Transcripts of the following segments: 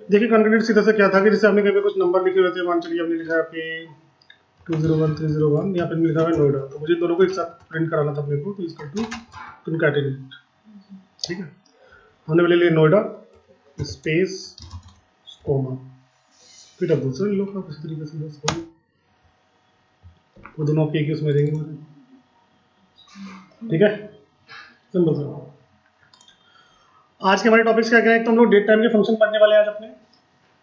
देखिए कॉन्केटेंट सीधा से क्या था कि जैसे आपने कहीं पे कुछ नंबर लिखे हुए थे, मान चलिए आपने लिखा है आपके 201301, यहाँ पे लिखा हुआ है नोएडा, तो मुझे दोनों को एक साथ प्रिंट कराना था अपने को, तो इसका टू कॉन्केटेनेट। ठीक है, हमने ले लिया नोएडा स्पेस कोमा, फिर अब दूसरे लोग आप इसी तरीके से उसको वो दोनों आपके एक ही उसमें रहेंगे मुझे। ठीक है, सिंपल सा। आज के हमारे टॉपिक्स क्या क्या है, तो हम लोग डेट टाइम के फंक्शन पढ़ने वाले हैं आज अपने,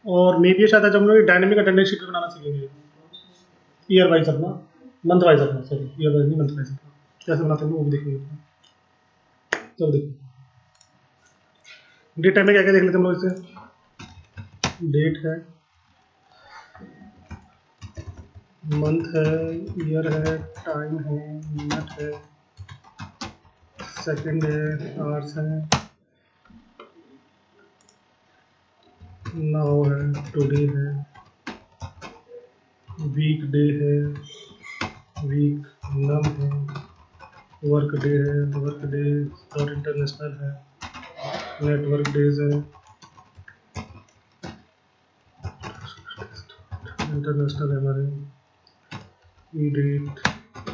और मे भी शायद आज हम लोग डायनेमिक अटेंडेंस शीट बनाना सीखेंगे, ईयर वाइज अपना, मंथ वाइज अपना, सॉरी ईयर वाइज नहीं, मंथ वाइज अपना कैसे बनाते हैं वो भी देखेंगे अपना। चलो देखो डेट टाइम में क्या क्या देख लेते हैं हम लोग। इससे डेट है, मंथ है, ईयर है, टाइम है, मिनट है, सेकंड है, आवर्स है, नाउ है, टुडे है, वीक डे है, वीक नम है, वर्क डे है, वर्क डे और इंटरनेशनल है, नेटवर्क डेज है, इंटरनेशनल है हमारे, ई डेट,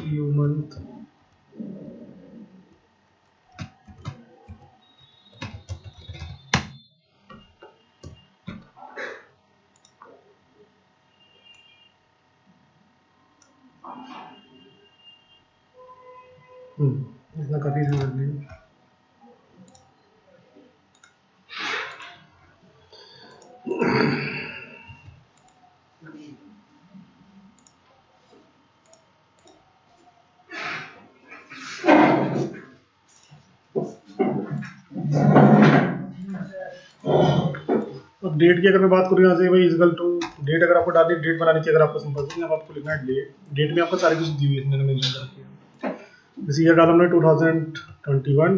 यू मंथ, इतना काफ़ी समझ लिया। अब डेट की अगर मैं बात करूँ यहाँ से भाई इजकल टू डेट, अगर आपको डालनी डेट बनानी चाहिए, अगर आपको सिंपल से अब आपको लिखना है डेट, डेट में आपको सारी कुछ दी हुई है, मैंने मेंशन कर रखी है। जैसे ईयर डाला हमने 2021,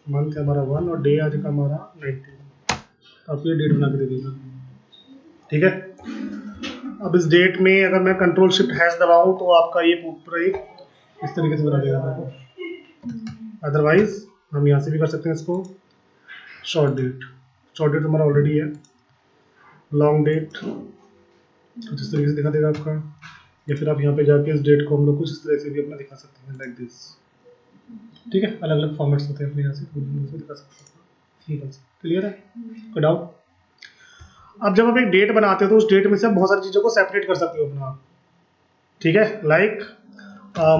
मंथ है हमारा 1 और डे आज का हमारा 19, तो आपको ये डेट बना के दे देगा। ठीक है, अब इस डेट में अगर मैं कंट्रोल शिफ्ट हैश दबाऊँ तो आपका ये पूरा एक इस तरीके से बना देगा आपको। अदरवाइज हम यहाँ से भी कर सकते हैं इसको, शॉर्ट डेट हमारा ऑलरेडी है, लॉन्ग डेट कुछ इस तरीके से दिखा देगा आपका, या फिर आप यहाँ पे जाके इस डेट को हम लोग कुछ इस तरह से भी अपना दिखा सकते हैं, लाइक दिस। ठीक है, अलग अलग फॉर्मेट्स होते हैं अपने यहाँ से दिखा सकते हैं। सिंपल से क्लियर है, कोई डाउट? अब जब आप एक डेट बनाते हो तो उस डेट में से आप बहुत सारी चीज़ों को सेपरेट कर सकते हो अपना। ठीक है, लाइक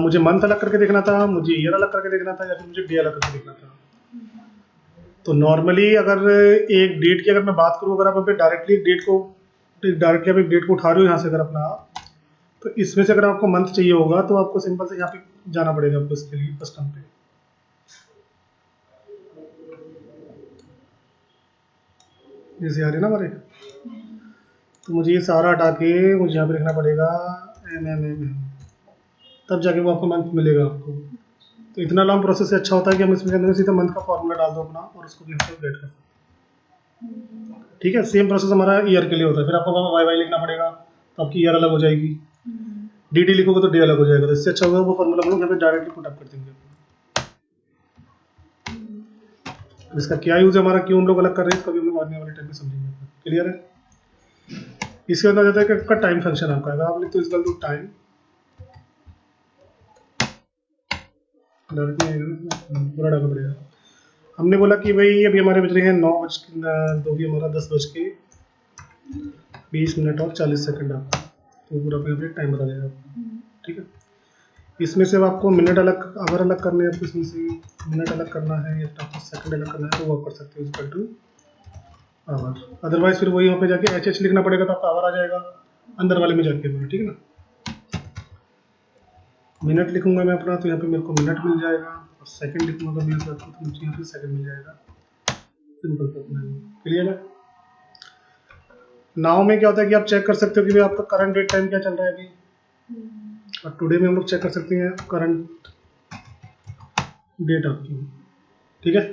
मुझे मंथ अलग करके देखना था, मुझे ईयर अलग करके देखना था, या फिर मुझे डे अलग करके देखना था। तो नॉर्मली अगर एक डेट की अगर मैं बात करूँ, अगर आप डायरेक्टली आप एक डेट को उठा रहे हो यहाँ से अगर अपना, तो इसमें से अगर आपको मंथ चाहिए होगा तो आपको सिंपल से यहाँ पे जाना पड़ेगा आपको, इसके लिए कस्टम पे। जैसे आ रहे ना हमारे, तो मुझे ये सारा हटा के मुझे यहाँ पे लिखना पड़ेगा MMM, तब जाके वो आपको मंथ मिलेगा आपको। तो इतना लॉन्ग प्रोसेस से अच्छा होता है कि हम इसमें अंदर सीधा मंथ का फॉर्मूला डाल दो अपना और उसको भी हम अपडेट कर सकते। ठीक है, सेम प्रोसेस हमारा ईयर के लिए होता है, फिर आपको वाई वाई लिखना पड़ेगा तो आपकी ईयर अलग हो जाएगी, डी लिखोगे तो डे अलग हो जाएगा, तो इससे अच्छा होगा वो फॉर्मूला हम लोग यहाँ पे डायरेक्टली पुट अप कर देंगे। इसका क्या यूज है हमारा, क्यों हम लोग अलग कर रहे हैं, इसका भी हम लोग आने वाले टाइम में समझेंगे। क्लियर है? इसके अंदर जाता है कि आपका टाइम फंक्शन आपका, अगर आप लिखते हो इसका टाइम पूरा डालना पड़ेगा। हमने बोला कि भाई अभी हमारे बज रहे हैं 9 बज, हमारा 10 बज के 20 मिनट और 40 सेकंड आपका, तो पूरा अपने टाइम बता देगा आपको। ठीक है, इसमें से आपको मिनट अलग आवर अलग करने हैं, आपको इसमें से मिनट अलग करना है या आपको सेकंड अलग करना है, तो वो आप कर सकते हो इक्वल टू आवर। अदरवाइज फिर वही वहाँ पे जाके एच लिखना पड़ेगा, तो आपका आवर आ जाएगा अंदर वाले में जाके। ठीक है ना, मिनट लिखूंगा मैं अपना तो यहाँ पे मेरे को मिनट मिल जाएगा, और सेकंड लिखूंगा तो मेरे को तो मुझे यहाँ पे सेकंड मिल जाएगा। सिंपल करना है। क्लियर है? नाउ में क्या होता है कि आप चेक कर सकते हो कि भाई आपका करंट डेट टाइम क्या चल रहा है अभी, और टुडे में हम लोग चेक कर सकते हैं करंट डेट आपकी। ठीक है,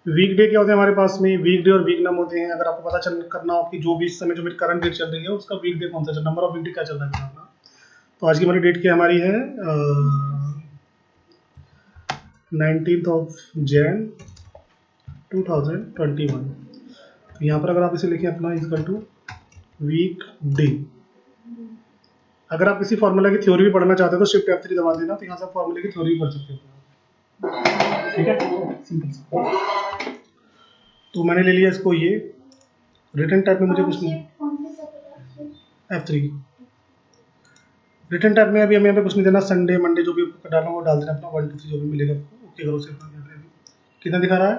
वीक डे क्या होते हैं हमारे पास में, वीक डे और वीक नम होते हैं। अगर आपको पता चल करना हो कि जो भी इस समय जो मेरी करंट डेट चल रही है उसका वीक डे कौन सा चल, नंबर ऑफ वीक डे क्या चल रहा है मेरा अपना। तो आज की हमारी डेट क्या हमारी है 19th ऑफ जैन 2021। तो यहाँ पर अगर आप इसे लिखें अपना इक्वल टू वीक डे। अगर आप किसी फॉर्मूला की थ्योरी भी पढ़ना चाहते हो तो शिफ्ट F3 दबा देना, तो यहाँ से फॉर्मूले की थ्योरी भी पढ़ सकते हो। ठीक है, सिंपल सा। तो मैंने ले लिया इसको, ये रिटर्न टाइप में मुझे कुछ नहीं, F3 रिटर्न टाइप में अभी हमें यहाँ पे कुछ नहीं देना, संडे मंडे जो भी डालना वो डाल देना अपना 1 2 3 जो भी मिलेगा आपको। ओके करो सिर्फ। कितना दिखा रहा है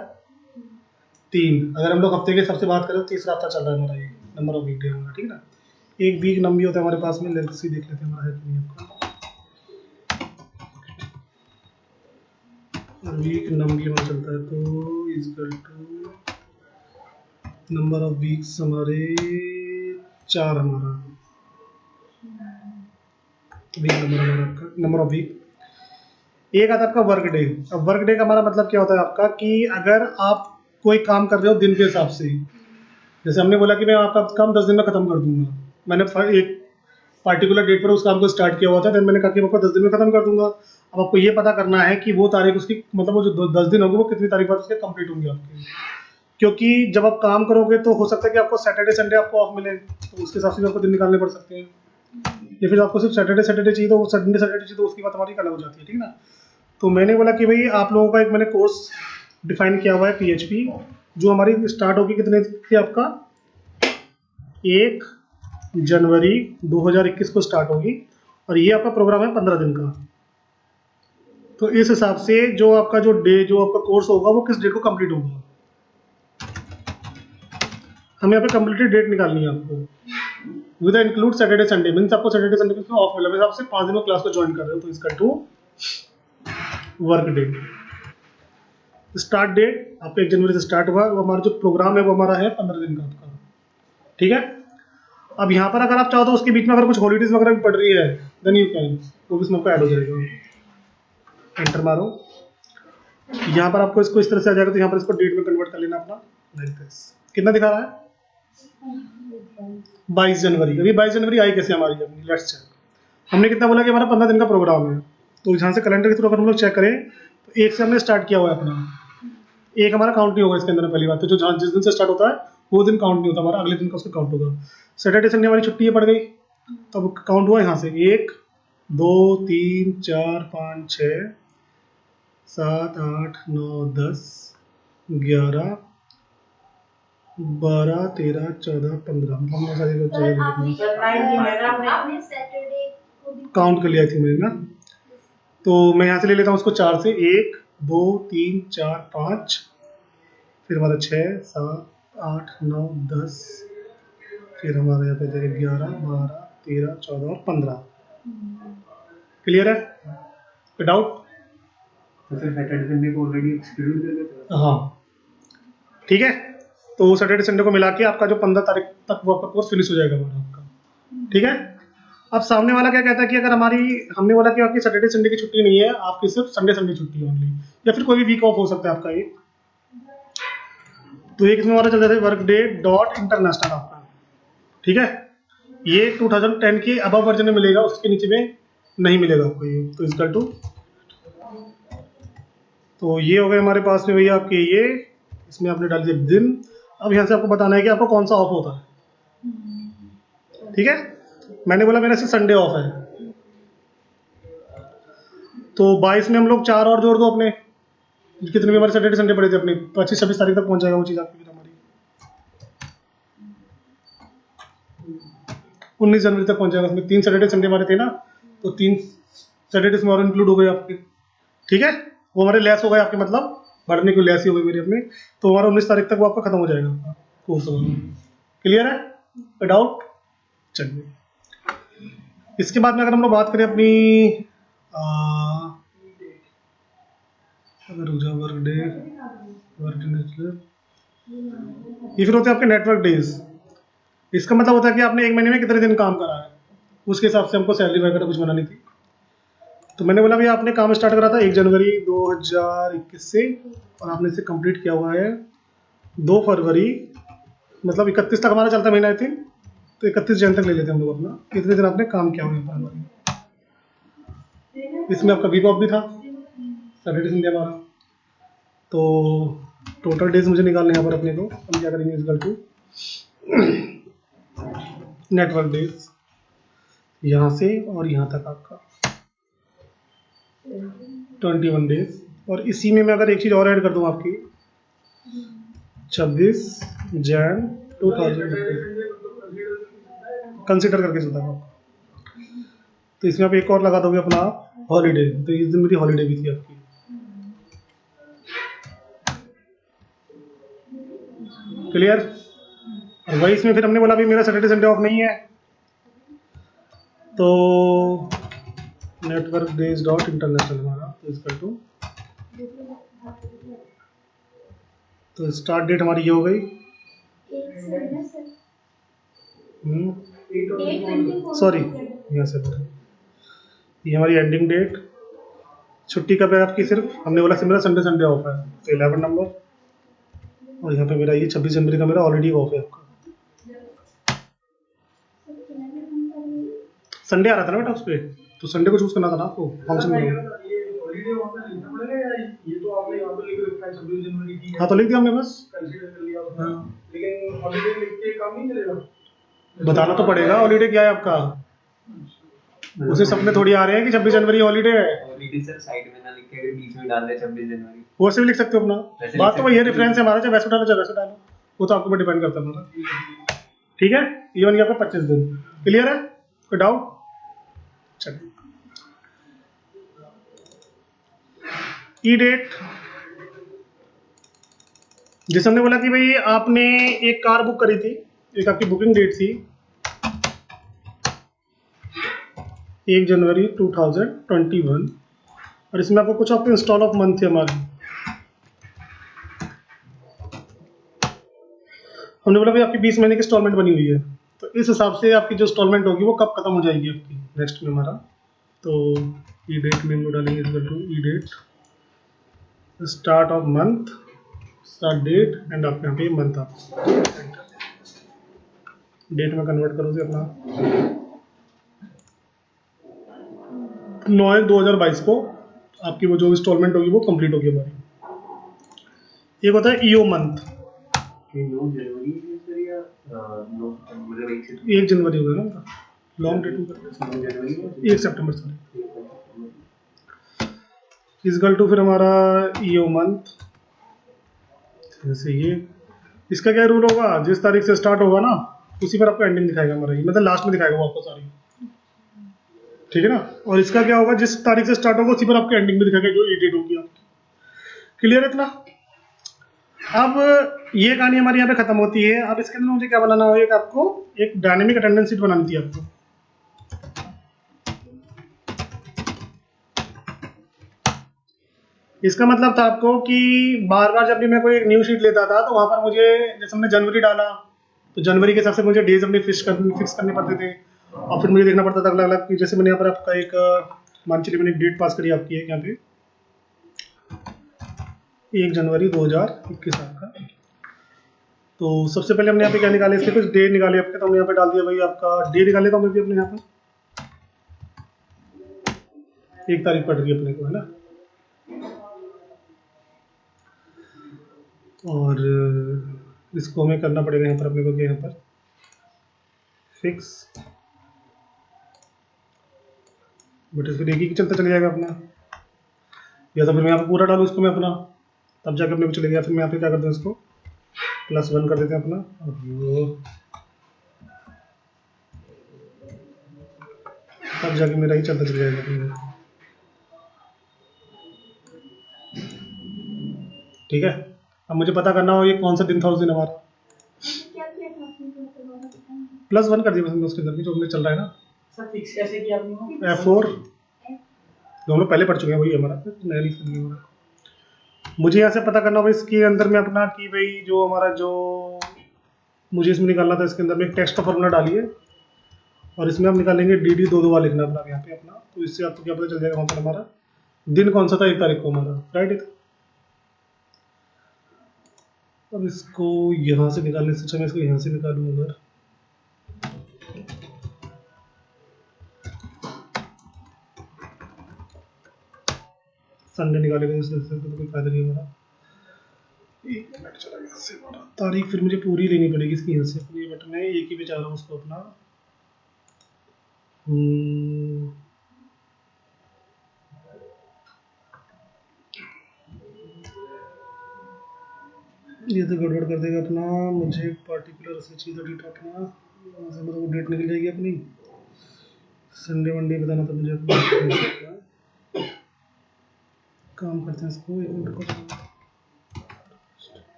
3। अगर हम लोग हफ्ते के हिसाब से बात करें तो तीसरा हफ्ता चल रहा है हमारा, ये नंबर ऑफ वीक डे हमारा। ठीक है ना, एक वीक नंबर भी होता है हमारे पास में, लेट्स सी देख लेते हैं हमारा है कि नहीं आपका वीक नंबर हमारा चलता है। तो equal to number of weeks हमारे 4 हमारा वीक नंबर हमारा आपका नंबर ऑफ वीक। एक आता है आपका वर्क डे। अब वर्क डे का हमारा मतलब क्या होता है आपका कि अगर आप कोई काम कर रहे हो दिन के हिसाब से, जैसे हमने बोला कि मैं आपका काम 10 दिन में खत्म कर दूंगा, मैंने एक पार्टिकुलर डेट पर उस काम को स्टार्ट किया हुआ था, फिर मैंने कहा कि मैं आपको 10 दिन में खत्म कर दूंगा। अब आपको ये पता करना है कि वो तारीख उसकी मतलब वो जो 10 दिन होंगे वो कितनी तारीख बाद उसके कंप्लीट होंगे आपके। क्योंकि जब आप काम करोगे तो हो सकता है कि आपको सैटरडे संडे आपको ऑफ मिले, तो उसके हिसाब से भी आपको दिन निकालने पड़ सकते हैं। या फिर आपको सिर्फ सैटरडे सैटरडे चाहिए तो वो संडे सैटरडे चाहिए तो उसकी बात हमारी अलग हो जाती है। ठीक है ना, तो मैंने बोला कि भाई आप लोगों का एक मैंने कोर्स डिफाइन किया हुआ है PHP, जो हमारी स्टार्ट होगी कितने से आपका 1 जनवरी 2021 को स्टार्ट होगी, और ये आपका प्रोग्राम है 15 दिन का। तो इस हिसाब से जो आपका जो डे जो आपका कोर्स होगा वो किस डेट को कंप्लीट होगा, हमें यहाँ पे कंप्लीटेड डेट निकालनी है आपको with include Saturday Sunday. Means आपको सैटरडे संडे में ऑफ मिला, आप सिर्फ 5 दिन में क्लास को ज्वाइन कर रहे हो, तो इसका to work day. Start date आपका 1 जनवरी से स्टार्ट हुआ, वो हमारा जो प्रोग्राम है वो हमारा है 15 दिन का आपका। ठीक है, अब यहाँ पर अगर आप चाहो तो उसके बीच में अगर कुछ हॉलीडेज वगैरह भी पड़ रही है देन यू कैन, वो भी इसमें आपको ऐड हो जाएगा। एंटर मारो, यहाँ पर आपको इसको इस तरह से आ जाएगा, तो यहाँ पर इसको डेट में कन्वर्ट कर लेना अपना लाइक दिस। कितना दिखा रहा है 22 जनवरी। अभी 22 जनवरी आई कैसे हमारी अपनी, लेट्स चेक। हमने कितना बोला कि हमारा 15 दिन का प्रोग्राम है, तो यहाँ से कैलेंडर के थ्रू अगर हम लोग चेक करें तो 1 से हमने स्टार्ट किया हुआ है अपना, 1 हमारा काउंट नहीं होगा इसके अंदर। पहली बात तो जो जिस दिन से स्टार्ट होता है वो दिन काउंट नहीं होता हमारा, अगले दिन का उसका काउंट होगा। सैटरडे संडे हमारी छुट्टी पड़ गई, तब काउंट हुआ यहाँ से 1 2 3 4 5 6 7 8 9 10 11 12 13 14 15 काउंट कर लिया थी मैंने ना। तो मैं यहाँ से ले लेता हूँ उसको 4 से 1 2 3 4 5, फिर हमारा 6 7 8 9 10, फिर हमारा यहाँ पे 11 12 13 14 और 15। क्लियर है, कोई डाउट? तो फिर सैटरडे संडे को ऑलरेडी शेड्यूल कर लेते हैं। हाँ ठीक है, तो सैटरडे संडे को मिला के आपका जो 15 तारीख तक वो आपका कोर्स फिनिश हो जाएगा हमारा आपका। ठीक है, अब सामने वाला क्या कहता है कि अगर हमारी हमने बोला कि आपकी सैटरडे संडे की छुट्टी नहीं है, आपकी सिर्फ संडे संडे छुट्टी है ओनली, या फिर कोई भी वीक ऑफ हो सकता है आपका एक। तो एक इसमें हमारा चल जाता है वर्क डे डॉट इंटरनेशनल आपका। ठीक है, ये 2010 के अबव वर्जन में मिलेगा, उसके नीचे में नहीं मिलेगा आपको ये। तो इसका टू, तो ये हो गए हमारे पास में भैया आपके ये, इसमें आपने डाल दिया दिन। अब यहाँ से आपको बताना है कि आपको कौन सा ऑफ होता है। ठीक है, मैंने बोला मेरा सिर्फ संडे ऑफ है, तो 22 में हम लोग 4 और जोड़ दो अपने, कितने भी हमारे सैटरडे संडे पड़े थे अपने, 25-26 तारीख तक पहुंच जाएगा वो चीज़ आपकी। फिर हमारी 19 जनवरी तक पहुंच जाएगा। उसमें 3 सैटरडे संडे हमारे थे ना, तो 3 सैटरडे में और इंक्लूड हो गए आपके। ठीक है, वो हमारे लेस हो गए आपके, मतलब बढ़ने की लेस ही हो गई मेरी अपने। तो हमारा 19 तारीख तक वो आपका खत्म हो जाएगा आपका कोर्स। क्लियर है, कोई डाउट? चलिए, इसके बाद में अगर हम लोग बात करें अपनी अगर वर्क डे ये फिर होते हैं आपके नेटवर्क डेज। इसका मतलब होता है कि आपने एक महीने में कितने दिन काम करा है, उसके हिसाब से हमको सैलरी वगैरह कुछ बनानी थी। तो मैंने बोला भैया आपने काम स्टार्ट करा था 1 जनवरी 2021 से और आपने इसे कंप्लीट किया हुआ है 2 फरवरी, मतलब 31 तक हमारा चलता महीना आई थिंक, तो 31 जन तक ले लेते हैं हम लोग अपना, कितने दिन आपने काम किया हुआ है। इसमें आपका वीक ऑफ भी था, सैटरडे संडे हमारा। तो टोटल डेज मुझे निकालने यहाँ पर अपने को, हम क्या करेंगे इक्वल टू नेटवर्क डेज यहाँ से और यहाँ तक आपका 21 डेज। और इसी में मैं अगर एक चीज़ और ऐड कर दूँ आपकी 26 जैन 2000 कंसिडर करके चलता है आपको। तो इसमें आप एक और लगा दोगे अपना हॉलीडे, तो इस दिन मेरी हॉलीडे भी थी आपकी। क्लियर? और वही इसमें फिर हमने बोला भी मेरा सैटरडे संडे ऑफ नहीं है, तो नेटवर्क डेज डॉट इंटरनेशनल हमारा इक्वल टू, तो स्टार्ट डेट हमारी ये हो गई, सॉरी यहाँ से ये हमारी एंडिंग डेट। छुट्टी कब है आपकी? सिर्फ हमने बोला सिर्फ मेरा संडे संडे ऑफ है, तो 11 नंबर। और यहाँ पे मेरा ये 26 जनवरी का मेरा ऑलरेडी ऑफ है आपका। संडे आ रहा था ना बेटा उस पर, तो संडे को चूज करना था ना आपको फंक्शन में। हाँ तो लिख दिया हमने बस, बताना तो पड़ेगा हॉलीडे क्या है आपका। उसे सपने थोड़ी आ रहे हैं कि 26 जनवरी हॉलीडे है। हॉलीडे सर साइड में ना लिख के बीच में डाल दे 26 जनवरी, वैसे भी लिख सकते हो अपना, बात तो वही है, रेफरेंस है हमारा, चाहे वैसे डालो चाहे वैसे डालो, वो तो आपके ऊपर डिपेंड करता है हमारा। ठीक है, ये बन गया आपका 25 दिन। क्लियर है? कोई डाउट? चलिए, ई डेट, जैसे हमने बोला कि भाई आपने एक कार बुक करी थी, एक आपकी बुकिंग डेट थी 1 जनवरी 2021, और इसमें आपको कुछ आपके इंस्टॉल ऑफ मंथ थे हमारे। हमने बोला भाई आपकी 20 महीने की इंस्टॉलमेंट बनी हुई है, तो इस हिसाब से आपकी जो इंस्टॉलमेंट होगी वो कब खत्म हो जाएगी आपकी नेक्स्ट में हमारा। तो ई डेट में हम लोग डालेंगे equal to E date start of month, start date and आपके यहाँ पे मंथ आप डेट में कन्वर्ट करोगे अपना 9/2022 को आपकी वो जो इंस्टॉलमेंट होगी वो कंप्लीट होगी हमारी। एक होता है ईओ मंथ, 1 जनवरी होगा ना, लॉन्ग डेट में 1 सितंबर सॉरी इक्वल टू फिर हमारा ईओ मंथ। जैसे ये इसका क्या रूल होगा, जिस तारीख से स्टार्ट होगा ना उसी पर आपको एंडिंग दिखाएगा हमारा, ये मतलब लास्ट में दिखाएगा वो आपको सारी, ठीक है ना। और इसका क्या होगा, जिस तारीख से स्टार्ट होगा उसी पर आपको एंडिंग में दिखाएगा जो डेट होगी आपकी। क्लियर है इतना? अब ये कहानी हमारी यहाँ पे खत्म होती है। अब इसके अंदर मुझे क्या बनाना होगा, आपको एक डायनेमिक अटेंडेंस शीट बनानी थी आपको। इसका मतलब था आपको कि बार बार जब भी मैं कोई एक न्यू शीट लेता था तो वहाँ पर मुझे, जैसे हमने जनवरी डाला तो जनवरी के हिसाब से मुझे डेज अपने फिक्स करने पड़ते थे, और फिर मुझे देखना पड़ता था अलग अलग। जैसे मैंने यहाँ पर आपका एक मान चलिए मैंने एक डेट पास करी आपकी है यहाँ पे 1 जनवरी 2021 आपका। तो सबसे पहले हमने यहाँ पे क्या निकाले, इसके कुछ डे निकाले आपके, तो हमने यहाँ पे डाल दिया भाई आपका डे निकाले, तो हमें भी अपने यहाँ पर 1 तारीख पड़ रही है अपने को, है ना। और इसको हमें करना पड़ेगा यहाँ पर अपने को, यहाँ पर फिक्स, बट इसको एक ही चलता चले जाएगा अपना, या तो फिर मैं यहाँ पे पूरा डालूँ इसको मैं अपना, तब जाके अपने को चले गया। फिर मैं यहाँ पे क्या करते हैं, इसको +1 कर देते हैं अपना, और तब जाके मेरा ही चलता चले जाएगा अपना। ठीक है, अब मुझे पता करना हो ये कौन सा दिन था उस दिन हमारा, +1 कर दिया बस हमने उसके अंदर भी जो हमने चल रहा है ना। सर फिक्स कैसे किया आपने? F4 जो हम लोग पहले पढ़ चुके हैं वही हमारा, नया लिख दिया हमारा। मुझे यहाँ से पता करना होगा इसके अंदर में अपना कि भाई जो हमारा जो मुझे इसमें निकालना था, इसके अंदर में एक टेक्स्ट का फॉर्मूला डालिए और इसमें आप निकालेंगे डी दो बार लिखना अपना यहाँ पे अपना, तो इससे आपको क्या पता चल जाएगा वहाँ पर हमारा दिन कौन सा था, 1 तारीख को हमारा, राइट। अब इसको यहाँ से निकालने से अच्छा मैं इसको यहाँ से निकालूँ अगर, संडे निकालेगा तो कोई फायदा नहीं हमारा। 1 मिनट चला गया से हमारा तारीख, फिर मुझे पूरी लेनी पड़ेगी इसकी यहाँ से अपनी, बट मैं एक ही पे चाह रहा हूँ उसको अपना। ये तो गड़बड़ कर देगा अपना, मुझे पार्टिकुलर से चाहिए डेट अपना, यहाँ से मतलब वो डेट निकल जाएगी अपनी, संडे वनडे बताना था मुझे अपना। काम करते हैं इसको, 1 मिनट को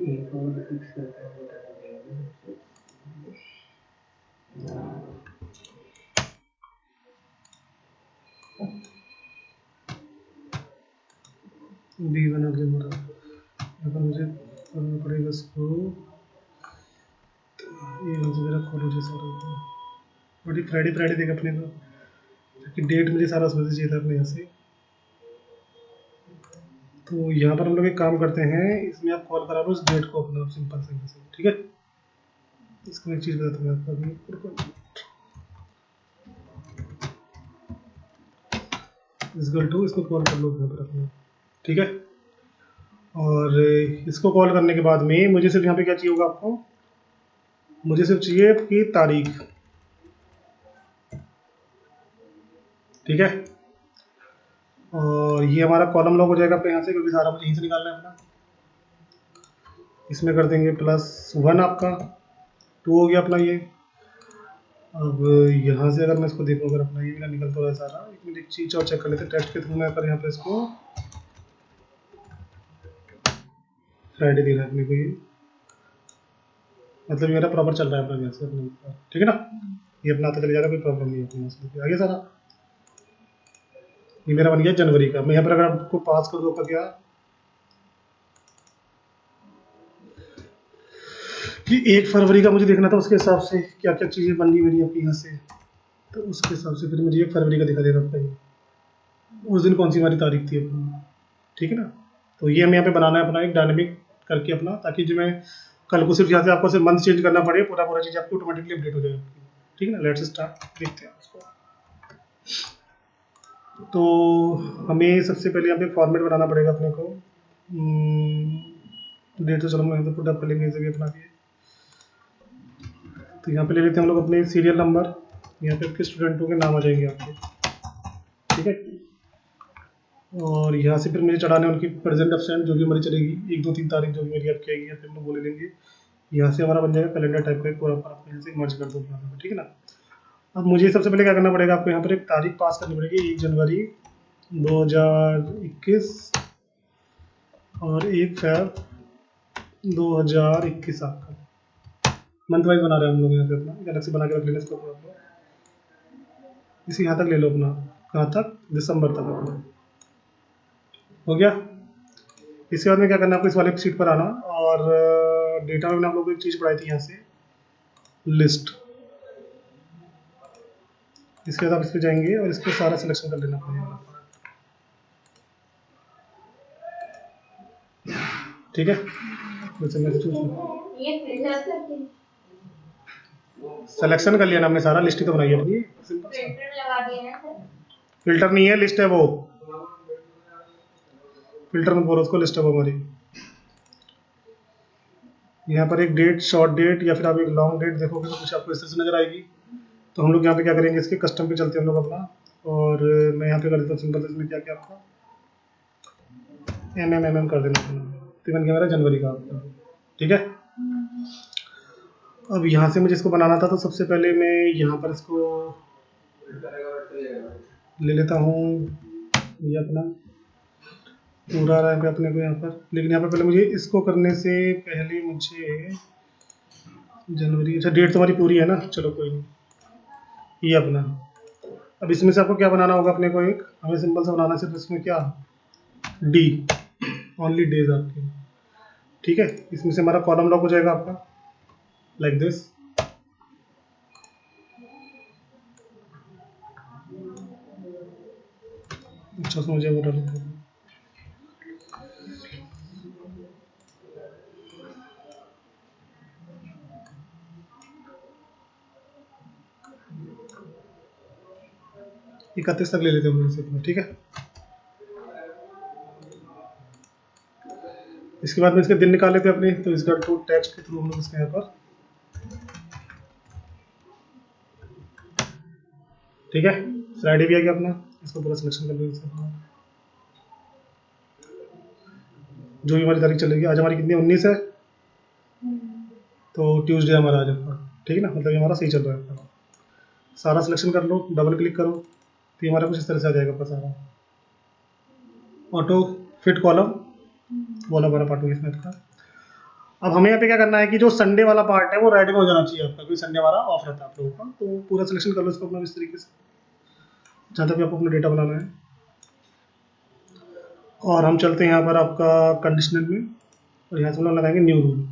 एक और फिक्स करता है बी बना के हमारा, यहाँ पर मुझे करना पड़ेगा इसको, ये मेरा कॉलेज है सारा, बड़ी फ्राइडे फ्राइडे देगा अपने को, क्योंकि डेट मुझे सारा उसमें से चाहिए था अपने यहाँ से। तो यहाँ पर हम लोग एक काम करते हैं, इसमें आप कॉल करा लो उस डेट को अपना, सिंपल से, ठीक है। इसको एक चीज़ बताता हूँ आपको अभी, इसगल टू इसको कॉल कर लो यहाँ पर अपना, ठीक है। और इसको कॉल करने के बाद में मुझे सिर्फ यहाँ पे क्या चाहिए होगा आपको, मुझे सिर्फ चाहिए कि तारीख, ठीक है। और ये हमारा कॉलम लॉक हो जाएगा अपने यहाँ से, क्योंकि सारा कुछ यहीं से निकालना है अपना। इसमें कर देंगे +1 आपका, 2 हो गया अपना ये। अब यहाँ से अगर मैं इसको देखूँ, अगर अपना ये मेरा निकलता हुआ सारा, एक मिनट एक चीज़ और चेक कर लेते हैं टेस्ट के थ्रू में, अगर यहाँ पे इसको फ्राइडे दे रहा है अपने को, ये मतलब मेरा प्रॉपर चल रहा है अपना यहाँ से अपने, ठीक है ना। ये अपना आता चले जाएगा, कोई प्रॉब्लम नहीं है अपने यहाँ से, आगे सारा ये मेरा बन गया जनवरी का। मैं यहाँ पर अगर आपको पास कर दूँ क्या कि 1 फरवरी का मुझे देखना था, उसके हिसाब से क्या क्या चीज़ें बन गई मेरी आपके यहाँ से, तो उसके हिसाब से फिर मुझे 1 फरवरी का दिखा देगा आपका ये, उस दिन कौन सी हमारी तारीख थी अपनी, ठीक है ना। तो ये हमें यहाँ पे बनाना है अपना एक डायनेमिक करके अपना, ताकि जो मैं कल को सिर्फ यहाँ से आपको सिर्फ मंथ चेंज करना पड़े, पूरा पूरा चीज़ आपको ऑटोमेटिकली अपडेट हो जाएगी, ठीक है ना। लेट्स स्टार्ट, देखते हैं उसको। तो हमें सबसे पहले यहाँ पे फॉर्मेट बनाना पड़ेगा अपने को, डेट तो चलो मैं यहाँ पे पुट अप कर लेंगे इसे भी अपना भी। तो यहाँ पे ले लेते हैं हम लोग अपने सीरियल नंबर, यहाँ पे आपके स्टूडेंटों के नाम आ जाएंगे आपके, ठीक है। और यहाँ से फिर मुझे चढ़ाने उनकी प्रेजेंट एब्सेंट जो भी हमारी चलेगी, 1 2 3 तारीख जो भी मेरी आपकी आएगी, या फिर हम लोग बोले लेंगे। यहाँ से हमारा बन जाएगा कैलेंडर टाइप का एक पूरा, आपको यहाँ से मर्ज कर दो, ठीक है ना। अब मुझे सबसे पहले क्या करना पड़ेगा, आपको यहाँ पर एक तारीख पास करनी पड़ेगी, 1 जनवरी 2021 और 1 फरवरी 2021 आपका मंथ वाइज बना रहे हैं हम लोग यहाँ पे अपना, अलग से बना के रख लेना इसको अपना, इसी यहाँ तक ले लो अपना, कहाँ तक, दिसंबर तक अपना हो गया। इसके बाद में क्या करना है आपको, इस वाले सीट पर आना, और डेटा में आप लोगों को एक चीज़ पढ़ाई थी यहाँ से, लिस्ट। इसके बाद आप इस पर जाएंगे और इसको सारा सिलेक्शन कर लेना पड़ेगा, ठीक है। सिलेक्शन कर लिया ना हमने सारा, लिस्ट ही तो बनाई है अपनी, फिल्टर नहीं है, लिस्ट है वो, फिल्टर मत बोलो उसको, लिस्ट है वो हमारी। यहाँ पर एक डेट, शॉर्ट डेट, या फिर आप एक लॉन्ग डेट देखोगे तो कुछ आपको इस तरह से नजर आएगी। तो हम लोग यहाँ पे क्या करेंगे, इसके कस्टम पे चलते हैं हम लोग अपना, और मैं यहाँ पे कर देता हूँ सिंपल, इसमें क्या क्या आपका MM कर देना अपना, तो बन गया मेरा जनवरी का आपका, ठीक है। अब यहाँ से मुझे इसको बनाना था, तो सबसे पहले मैं यहाँ पर इसको ले लेता हूँ, ये अपना पूरा आ रहा है अपने को यहाँ पर, लेकिन यहाँ पर पहले मुझे इसको करने से पहले मुझे जनवरी, अच्छा डेट तुम्हारी पूरी है ना, चलो कोई नहीं, ये अपना। अब इसमें से आपको क्या बनाना होगा अपने को, एक हमें सिंपल सा बनाना है सिर्फ इसमें क्या, डी, ओनली डेज आपके, ठीक है। इसमें से हमारा कॉलम लॉक हो जाएगा आपका लाइक दिस। अच्छा समझिए वो डालो, इकतीस तक ले लेते हैं हम इसे, ठीक है। इसके बाद में इसके दिन निकाल लेते हैं अपने, तो इसका टू टेक्स्ट के थ्रू हम लोग इसके यहाँ पर, ठीक है। फ्राइडे भी आ गया अपना, इसको पूरा सिलेक्शन कर लो इसे अपना। जो भी हमारी तारीख चलेगी, आज हमारी कितनी 19 है, तो ट्यूसडे हमारा आज आपका, ठीक है ना, मतलब ये हमारा सही चल रहा है आपका। सारा सिलेक्शन कर लो, डबल क्लिक करो, तो ये हमारा कुछ इस तरह से आ जाएगा आपका सारा ऑटो फिट कॉलम वाला हमारा पार्ट हो गया इसमें आपका। अब हमें यहाँ पे क्या करना है कि जो संडे वाला पार्ट है वो रेडी में हो जाना चाहिए आपका, क्योंकि संडे हमारा ऑफ रहता है आप लोगों का। तो पूरा सिलेक्शन कर लो इसको अपना इस तरीके से, जहाँ तक भी आपको अपना डेटा बनाना है। और हम चलते हैं यहाँ पर आपका कंडीशनल में, और यहाँ से हम लोग लगाएंगे न्यू रूल,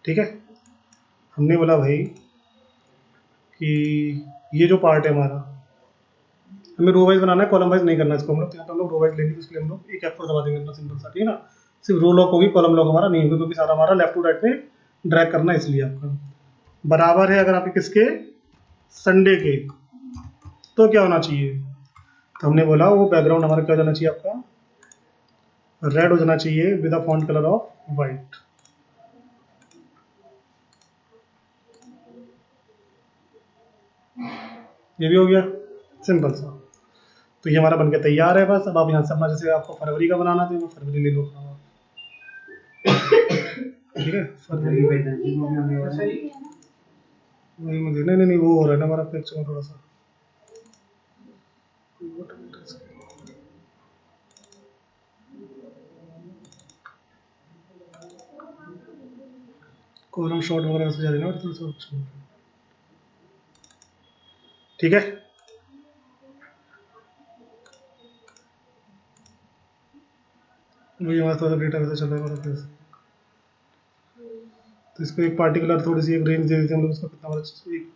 ठीक है। हमने बोला भाई कि ये जो पार्ट है हमारा, हमें रो वाइज बनाना है, कॉलम वाइज नहीं करना इसको हम लोग। तो यहाँ पर हम लोग रो वाइज लेंगे, तो इसके लिए हम लोग एक F4 दबा देंगे अपना सिंपल सा, ठीक है ना। सिर्फ रो लॉक होगी, कॉलम लॉक हमारा नहीं होगा, क्योंकि सारा हमारा लेफ्ट टू राइट में ड्रैग करना है, इसलिए आपका बराबर है अगर आपके किसके, संडे के, तो क्या होना चाहिए। तो हमने बोला वो बैकग्राउंड हमारा क्या हो जाना चाहिए आपका, रेड हो जाना चाहिए with a font colour of white. ये भी हो गया सिंपल सा। तो ये हमारा बनके तैयार है बस। अब आप यहाँ से अपना, जैसे आपको फरवरी का बनाना था, फरवरी ले लो अपना, ठीक है। फरवरी वेडनेसडे को भी होने वाला है। नहीं मुझे, नहीं नहीं नहीं, वो हो रहा है ना हमारा पिक्चर में थोड़ा सा, कॉलम शॉट वगैरह ऐसे जा रही है ना थोड़ा सा, अच्छा। ठीक है। वही हमारा थोड़ा सा डेटा वैसे चल रहा है हमारा फेस। तो इसको एक पार्टिकुलर थोड़ी सी एक रेंज दे देते हैं हम लोग, इसका कितना हमारा एक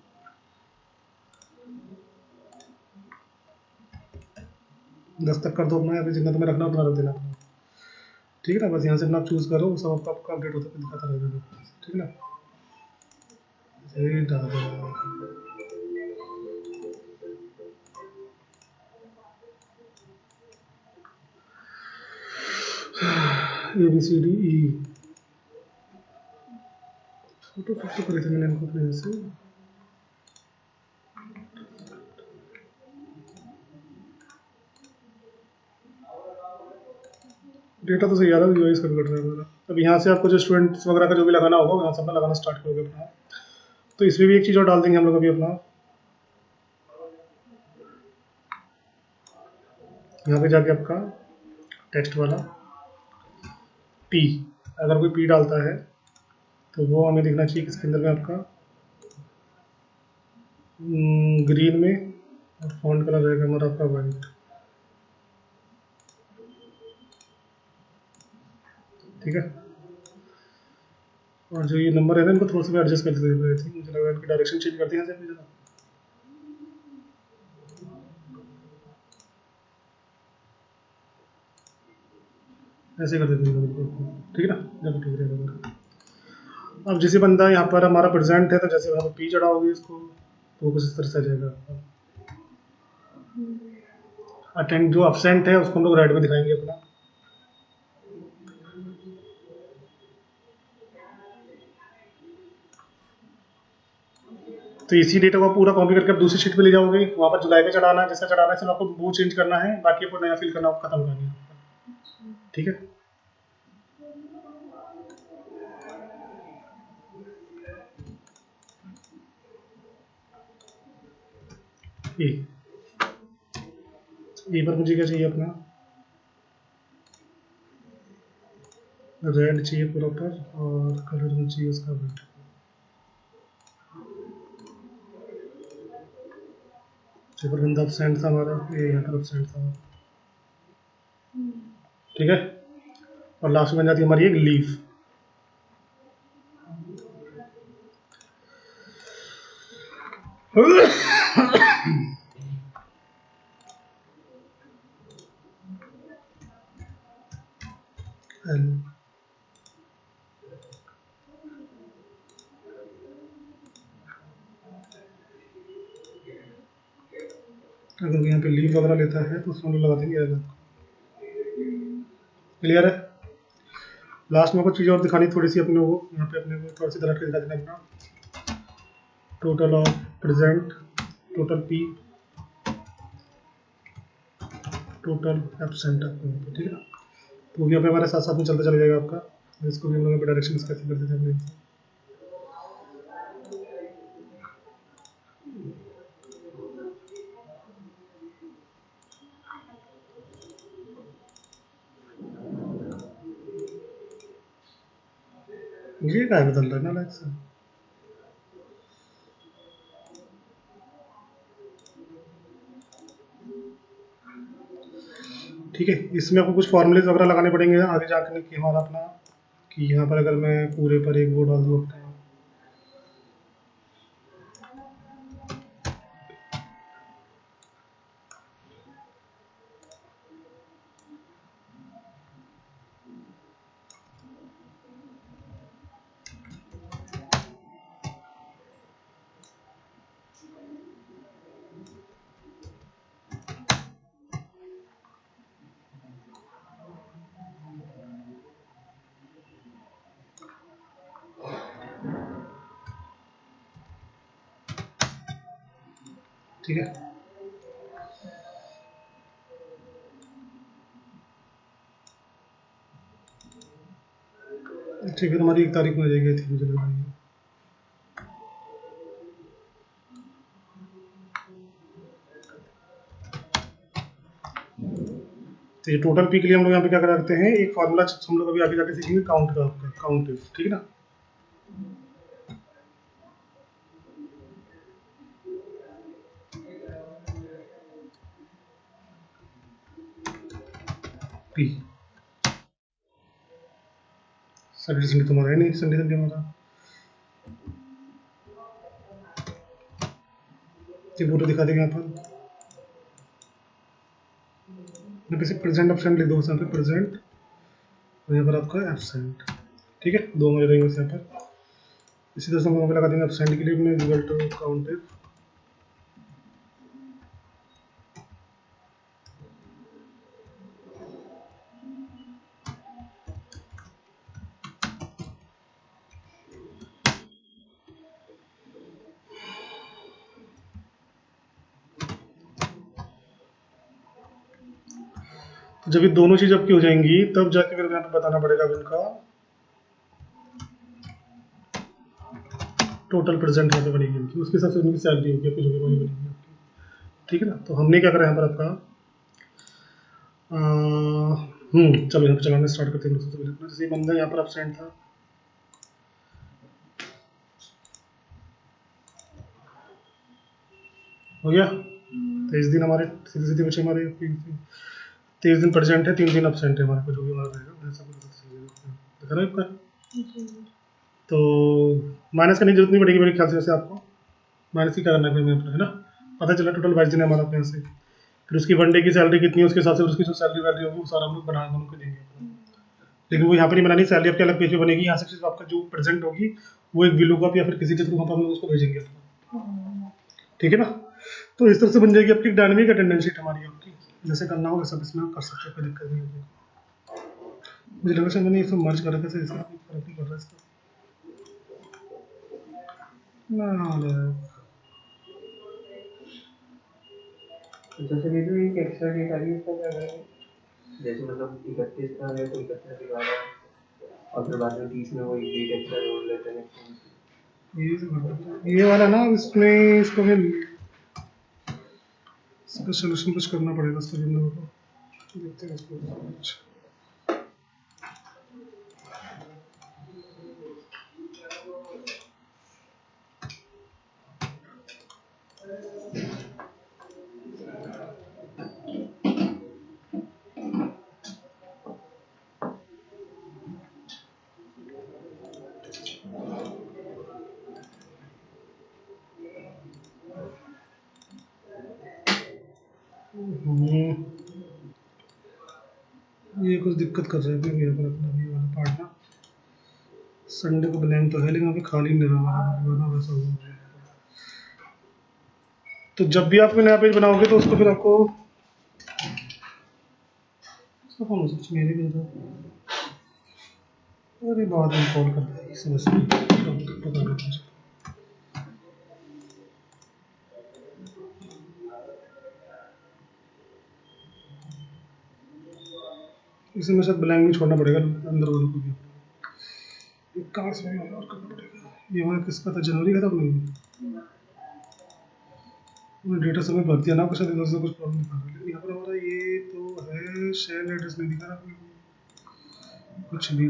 10 तक कर दो अपना, या फिर जितना तुम्हें रखना उतना रख देना अपना, ठीक है ना। बस यहाँ से अपना चूज करो, वो सब आपका अपडेट होता है दिखाता रहेगा, ठीक है ना। ये डाल दो ABCDE, फोटो फिर तो करे थे मैंने इनको अपने से। डेटा तो सही आ रहा है, यूआई इसका भी कट रहा है हमारा। अब यहाँ से आपको जो स्टूडेंट्स वगैरह का जो भी लगाना होगा, यहाँ से अपना लगाना स्टार्ट करोगे अपना। तो इसमें भी एक चीज़ और डाल देंगे हम लोग अभी अपना, यहाँ पे जाके आपका टेक्स्ट वाला पी, अगर कोई पी डालता है तो वो हमें दिखना चाहिए किसके अंदर में आपका, ग्रीन में, और फॉन्ट कलर रहेगा हमारा आपका वाइट, ठीक है। और जो ये नंबर है ना, इनको थोड़ा सा एडजस्ट कर देते हैं, मुझे लग रहा है इनकी डायरेक्शन चेंज करते हैं जरा, ऐसे कर देते हैं बिल्कुल, ठीक है ना, चलो ठीक रहेगा। अब जैसे बंदा यहाँ पर हमारा प्रेजेंट है, तो जैसे यहाँ पर पी चढ़ाओगे इसको, तो कुछ इस तरह से आ जाएगा। अटेंड जो absent है उसको हम लोग राइट में दिखाएंगे अपना, तो इसी डेटा को पूरा कॉपी करके आप दूसरी शीट पे ले जाओगे, वहाँ पर जुलाई पे चढ़ाना है, जैसा चढ़ाना है सिर्फ आपको वो चेंज करना है, बाकी आपको नया फिल करना खत्म करना है, ठीक है। ए, ए पर मुझे क्या चाहिए अपना, रेड चाहिए प्रॉपर और कलर में चाहिए उसका रेड। पेपर बंदा एब्सेंट था हमारा, ये यहाँ पर एब्सेंट था, ठीक है। और लास्ट में बन जाती है हमारी एक लीफ। अगर वो यहाँ पे लीफ वगैरह लेता है तो उसमें लगा देंगे अलग। क्लियर है। लास्ट में कुछ चीज़ें और दिखानी थोड़ी सी अपने को, यहाँ पे अपने को थोड़ी सी तरह के दिखा देना अपना total of present, total P, total absent, ठीक है ना। तो वो भी यहाँ पे हमारे साथ साथ में चलता चला जाएगा आपका। इसको भी हम लोग डायरेक्शन कैसे कर देते हैं अपने। ये क्या बदल रहा है ना लाइक से, ठीक है। इसमें आपको कुछ फॉर्मूलेज वगैरह लगाने पड़ेंगे आगे जाकर कि हमारा अपना, कि यहाँ पर अगर मैं पूरे पर एक वो डाल दूँ अपना, ठीक है। ठीक है, हमारी 1 तारीख में आ जाएगी थी, मुझे लग रहा है। तो ये टोटल पी के लिए हम लोग यहाँ पे क्या करते हैं, एक फार्मूला हम लोग अभी आगे जाके सीखेंगे काउंट का, काउंट, ठीक है ना। पी सैटरडे संडे तुम्हारा है नहीं, संडे संडे हमारा ये फोटो दिखा देंगे यहाँ पर। यहाँ पे प्रेजेंट एब्सेंट लिख दो, यहाँ पे प्रेजेंट और यहाँ पर आपका एब्सेंट, ठीक है। दो मजे रहेंगे यहाँ पर। इसी तरह से हम लगा देंगे एब्सेंट के लिए अपने इक्वल टू काउंट। तो जब ये दोनों चीज आपकी हो जाएंगी तब जाके फिर यहाँ पे बताना पड़ेगा इनका टोटल प्रेजेंट यहाँ पे बनेगी इनकी, उसके हिसाब से इनकी सैलरी होगी आपकी, जो भी वही बनेगी आपकी, ठीक है ना। तो हमने क्या करा यहाँ पर आपका चलो यहाँ पे चलाना स्टार्ट करते हैं। सबसे पहले जैसे बंदा यहाँ पर एब्सेंट था, हो गया 23 दिन हमारे सीधे सीधे बचे हमारे, 23 दिन प्रेजेंट है, 3 दिन एब्सेंट है हमारे को, जो भी हमारा रहेगा ऐसा कुछ दिखा रहा है आपका। तो माइनस करने की जरूरत नहीं पड़ेगी मेरे ख्याल से, वैसे आपको माइनस ही करना है ना। पता चला टोटल 22 दिन है हमारा अपने यहाँ से, फिर उसकी वन डे की सैलरी कितनी है उसके हिसाब से उसकी जो सैलरी वैलरी होगी वो सारा हम लोग बना दोनों को देंगे। लेकिन वो यहाँ पर नहीं बनानी, सैलरी आपके अलग पेज पे बनेगी। यहाँ से सिर्फ आपका जो प्रेजेंट होगी वो एक विलुकअप या फिर किसी के थ्रू हम लोग उसको भेजेंगे, ठीक है ना। तो इस तरह से बन जाएगी आपकी डायनेमिक अटेंडेंस शीट हमारी आपकी। जैसे करना होगा सब इसमें कर सकते हो, कोई दिक्कत नहीं होगी। मुझे लगा मैंने इसमें मर्ज कर रखा है, इसका कोई फर्क नहीं पड़ रहा इसका ना। जैसे ये जो एक एक्स्ट्रा डेट आ रही है इसका क्या करेंगे? जैसे मतलब 31 का है तो 31 दिखा रहा है और फिर बाद में 30 में वो एक डेट एक्स्ट्रा जोड़ लेते हैं। ये वाला ना, इसमें इसको हमें इसका सोल्यूशन कुछ करना पड़ेगा इसके लिए, देखते हैं इसको। कुछ दिक्कत कर रहा है अभी यहाँ पर अपना ये वाला पार्ट ना। संडे को ब्लैंक तो है लेकिन अभी खाली नहीं रहा हमारा ना, वैसा हो रहा है। तो जब भी आप नया पेज बनाओगे तो उसको फिर आपको इसका कौन सा मेरे भी था, अरे बाद में कॉल कर दें इस समय से पता नहीं मुझे। इसमें शायद ब्लैंक भी छोड़ना पड़ेगा अंदर वालों को भी। ये कहाँ से और करना पड़ेगा। ये हमारा किसका था, जनवरी का था अपने डेटा समय भर दिया ना, कुछ इधर से कुछ प्रॉब्लम दिखा रहा है। लेकिन यहाँ पर हमारा ये तो है शेयर एड्रेस नहीं दिखा रहा कुछ भी।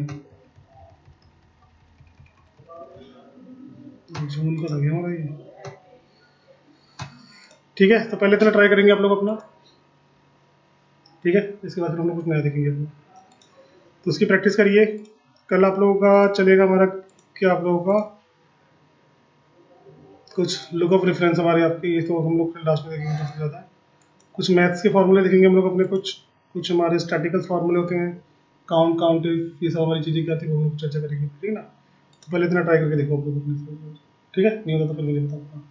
जून का लग गया हमारा ये। ठीक है, तो पहले इतना ट्राई करेंगे आप लोग अपना, ठीक है। इसके बाद फिर हम लोग कुछ नया देखेंगे अपना, तो उसकी प्रैक्टिस करिए। कल आप लोगों का चलेगा हमारा क्या, आप लोगों का कुछ लुक ऑफ रेफरेंस हमारे आपके, ये तो हम लोग लास्ट में देखेंगे सबसे ज़्यादा। कुछ मैथ्स के फॉर्मूले देखेंगे हम लोग अपने, कुछ कुछ हमारे स्टैटिकल फार्मूले होते हैं, काउंट काउंट ये सब हमारी चीज़ें क्या थी वो हम लोग चर्चा करेंगे, ठीक है ना। तो पहले इतना ट्राई करके देखो आप लोग अपने से, ठीक है। नहीं होता तो फिर मुझे बताओ।